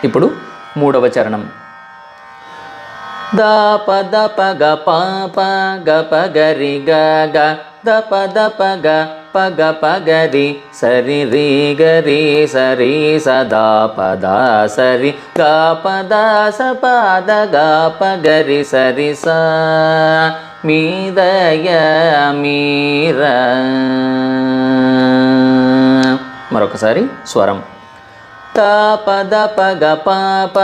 ఇప్పుడు మూడవ చరణం. దప దప గ పాప గ పగరి గ గ దప దప గ పగ పగరి సరి రి గరి సరి సదా పద సరి గ పద స పద గ పగరి సరి స మీదయ మీర. మరొకసారి స్వరం. దప దప గ పాప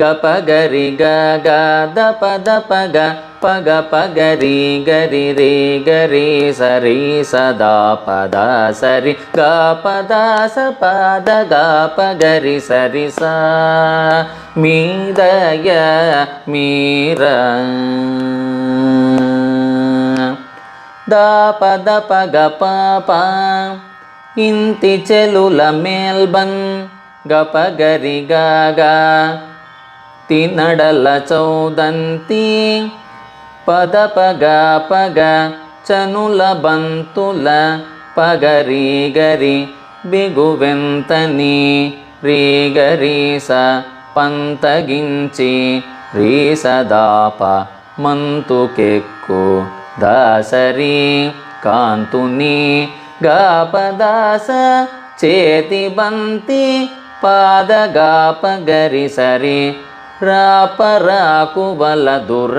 గ పగరి గ గ దప దప గ పగ పగరి గరి రి గరి సరి సదా పద సరి గ పద స పద గ పగరి సరి స మీదయ మీర. దప దప గ పాప ఇంతి చెలుల మేల్బన్ గ పగరి గ గ తినడల చౌదంతి పద పగ పగ చనుల బంతుల పగరి గరి బిగువెంతని రీ గరి స పంతగించి రీ సదాప మంతుకెక్కు దాసరి కాంతుని గాపదాస చేతి బంతి పాద గాప గరి సరి రాపరాకు బలదుర.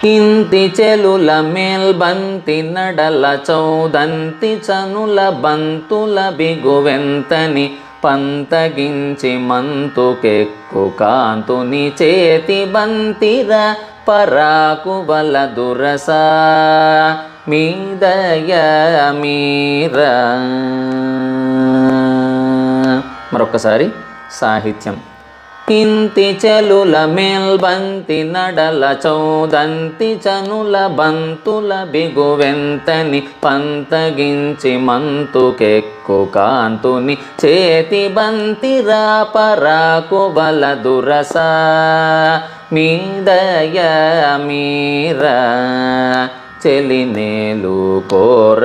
ఇంతి చెలుల మేల్బంతి నడల చౌదంతి చనుల బంతుల బిగువెంతని పంతగించి మంతుకెక్కు కాంతుని చేతి బంతిర పరాకు బలదురస మీదయ మీర. మరొకసారి సాహిత్యం. ఇంతి చెలుల మేల్బంతి నడల చౌదంతి చనుల బంతుల బిగువెంతని పంతగించి మంతుకెక్కు కాంతుని చేతి బంతిర పరాకు బలదురస మీదయ మీర. చెలినేలు కోర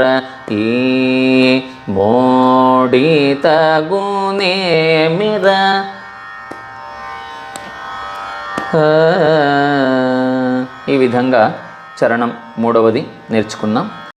ఈ మోడిత గునే మిర. ఈ విధంగా చరణం మూడవది నేర్చుకున్నాం.